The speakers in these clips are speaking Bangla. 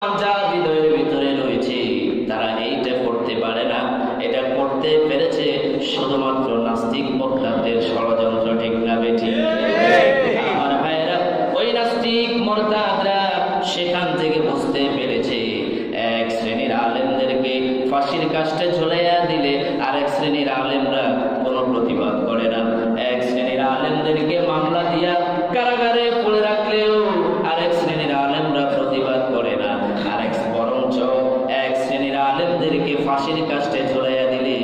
যার হৃদয়ের ভিতরে রয়েছে তারা এইটা করতে পারে না। এটা করতে পেরেছে শুধুমাত্র নাস্তিক মোরতাদদের ষড়যন্ত্র, ঠিক না বেঠিক? আমার ভাইয়েরা, ওই নাস্তিক মোরতাদরা সেখান থেকে বুঝতে পেরেছে এক শ্রেণীর আলেমদেরকে ফাঁসির কাস্টে ঝুলাইয়া দিলে আরেক শ্রেণীর আলেমরা কোনো প্রতিবাদ করে না। এক শ্রেণীর আলেমদেরকে মামলা দিয়া কারাগারে পড়ে রাখলেও আরেক শ্রেণীর আলেমরা প্রতিবাদ করে না। আরেক বরঞ্চ এক শ্রেণীর আলেমদেরকে ফাঁসির কাস্টে ঝুলাইয়া দিলে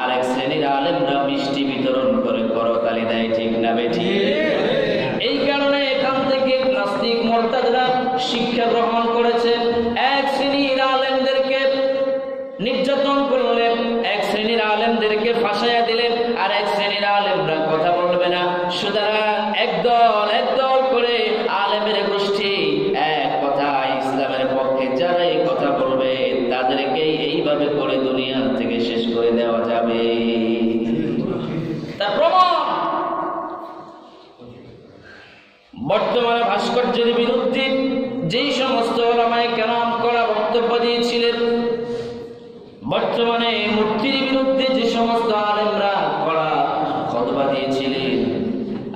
আরেক শ্রেণীর আলেমরা মিষ্টি বিতরণ করে করতালি দেয়, ঠিক না বেঠিক? এই কারণে এখান থেকে নাস্তিক মোরতাদরা শিক্ষা গ্রহণ করেছে। এক শ্রেণীর আলেমদেরকে নির্যাতন করলেন, এক শ্রেণীর আলেমদেরকে ফাঁসাইয়া দিলেন, আর এক শ্রেণীর আলেমরা কথা বলবে না। সুতরাং একদল করে আলেমের গোষ্ঠী এক কথা ইসলামের পক্ষে যারা এই কথা বলবে তাদেরকে এইভাবে করে দুনিয়া থেকে শেষ করে দেওয়া যাবে। তার প্রমাণ বর্তমানে ভাস্কর্যের বিরুদ্ধে যেই সমস্ত ওলামায়ে কেরাম করা বক্তব্য দিয়েছিলেন, বর্তমানে মূর্তির বিরুদ্ধে যে সমস্ত আলেমরা করা খুতবা দিয়েছিলেন,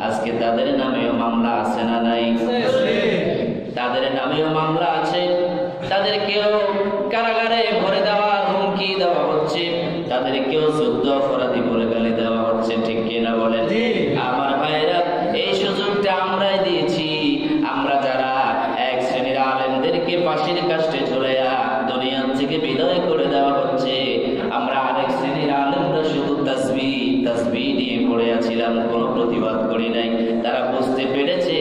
আজকে তাদের নামেও মামলা আছে না নাই? তাদের নামেও মামলা আছে। তাদেরকেও কারাগারে ভরে দেওয়ার হুমকি দেওয়া হচ্ছে, তাদেরকেও যুদ্ধ অপরাধী বলে গালি দেওয়া হচ্ছে, ঠিক কিনা বলেন? আমার ভাইয়েরা, এই সুযোগটা আমরাই দিয়েছি। আমরা যারা এক শ্রেণীর আলেমদেরকে ফাঁসির কাস্টে ঝুলাইয়া দুনিয়া থেকে বিদায় করে দেওয়া হচ্ছে, আমরা আরেক শ্রেণীর আলেমরা শুধু তাসবিহ নিয়ে পড়ে আছিলাম, কোনো প্রতিবাদ করি নাই। তারা বুঝতে পেরেছে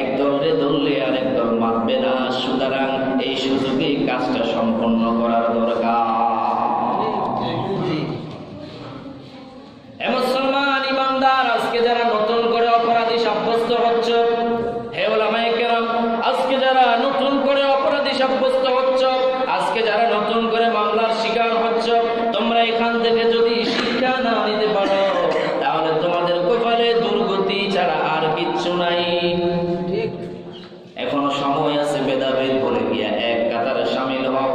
একদলে ধরলে আরেক দল মানবে না, সুতরাং এই সুযোগে কাজটা সম্পন্ন করার দরকার। মুসলমান ইমানদার, আজকে যারা নতুন করে অপরাধী সাব্যস্ত হচ্ছ, হে ওলামায়ে কেরাম, আজকে যারা নতুন করে অপরাধী সাব্যস্ত হচ্ছ, আজকে যারা নতুন করে মামলার শিকার হচ্ছ, তোমরা এখান থেকে যদি শিক্ষা না নিতে পারো তাহলে তোমাদের কপালে দুর্গতি ছাড়া আর কিচ্ছু নাই। এখনো সময় আছে ভেদাভেদ বলে গিয়া এক কাতারে শামিল হও।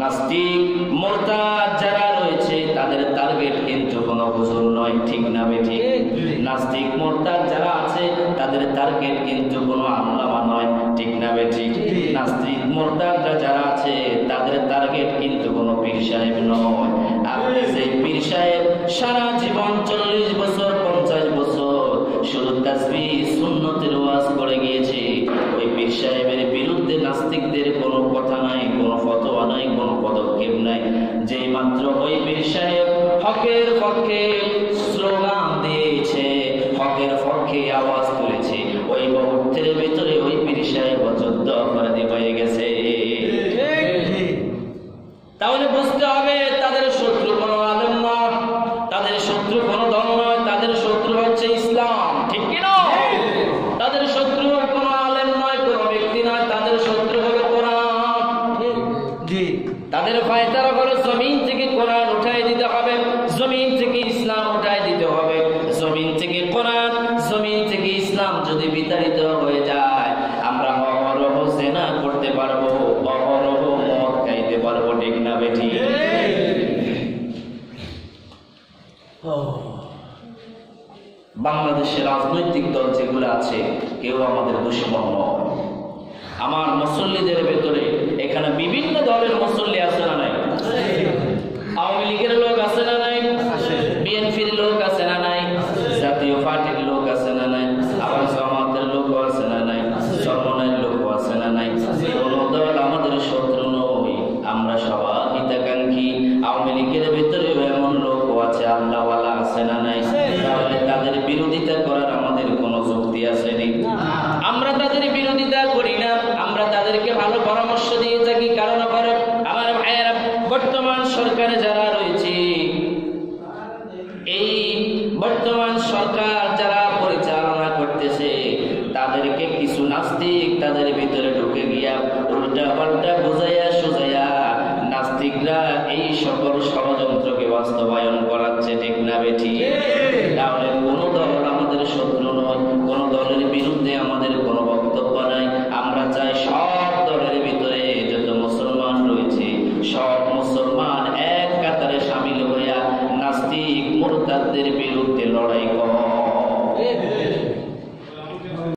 নাস্তিক মোরতাদ যারা রয়েছে তাদের টার্গেট কিন্তু কোনো হুজুর নয়, ঠিক না বেঠিক? নাস্তিক মোরতাদ যারা আছে তাদের টার্গেট কিন্তু কোনো আল্লামা নয়, ঠিক না বেঠিক? নাস্তিক মোরতাদরা যারা আছে তাদের টার্গেট কিন্তু কোনো পীর সাহেব নয়। আপনি যে পীর সাহেব সারা জীবন 40 বছর 50 বছর শুধু তাসবিহ সুন্নতের ওয়াজ করে গিয়েছে, ওই পীর সাহেবের বিরুদ্ধে নাস্তিকদের কোনো কথা নাই, কোনো ফতোয়া নাই, কোনো পদক্ষেপ নাই। যেই মাত্র ওই পীর সাহেব হকের পক্ষে স্লোগান দিয়েছে, হকের পক্ষে আওয়াজ তুলেছে, ওই মুহূর্তের ভিতরে ওই পীর সাহেব যুদ্ধ অপরাধী হয়ে গেছে। তাহলে বুঝতে হবে তাদের শত্রু কোনো আলেম নয়, তাদের শত্রু কোনো দল নয়, তাদের শত্রু হচ্ছে ইসলাম, ঠিক কি না? তাদের শত্রু কোনো আলেম নয়, কোনো ব্যক্তি নয়, তাদের শত্রু হলো কোরআন। তাদের ফায়দারা হলো জমিন থেকে কোরআন উঠাই দিতে হবে, জমিন থেকে ইসলাম উঠাই দিতে হবে। জমিন থেকে কোরআন, জমিন থেকে ইসলাম যদি বিতাড়িত হয়ে যায়, আমরা অহরহ জেনা করতে পারবো, অহরহ মদ খাইতে পারবো, ঠিক না বেঠিক? বাংলাদেশের রাজনৈতিক দল যেগুলো আছে কেউ আমাদের দুশমন নয়। আমার মুসল্লিদের ভেতরে এখানে বিভিন্ন দলের মুসল্লি আছে না নাই? আওয়ামী লীগের লোক আছে না নাই? বিএনপির লোক আছে না নাই? জাতীয় পার্টির লোক আছে না নাই? আবার জামাতের লোক আছে না নাই? চরমনাইয়ের লোক আছে না নাই? কোন দল আমাদের শত্রু নয়, আমরা সবাই হিতাকাঙ্ক্ষী। আওয়ামী লীগের ভেতরে এমন লোক আছে আল্লাহওয়ালা আছে না নাই? তাহলে তাদের বিরোধিতা করার আমাদের কোনো যুক্তি আছে নি? আমরা তাদের বিরোধিতা করি না, আমরা তাদেরকে ভালো পরামর্শ দিয়ে থাকি। কারণ আমার ভাইয়েরা, বর্তমান সরকারে যারা রয়েছে, এই বর্তমান সরকার যারা পরিচালনা করতেছে, তাদেরকে কিছু নাস্তিক তাদের ভিতরে ঢুকে গিয়া উল্টা পাল্টা বুঝাইয়া সুজাইয়া নাস্তিকরা এই সকল ষড়যন্ত্রকে বাস্তবায়ন করাচ্ছে, ঠিক না বেঠিক? তাহলে কোন দল আমাদের শত্রু নয়, কোন দলের বিরুদ্ধে আমাদের কোনো বক্তব্য নাই। আমরা চাই সব দলের ভিতরে যত মুসলমান মুরতাদদের বিরুদ্ধে লড়াই কর।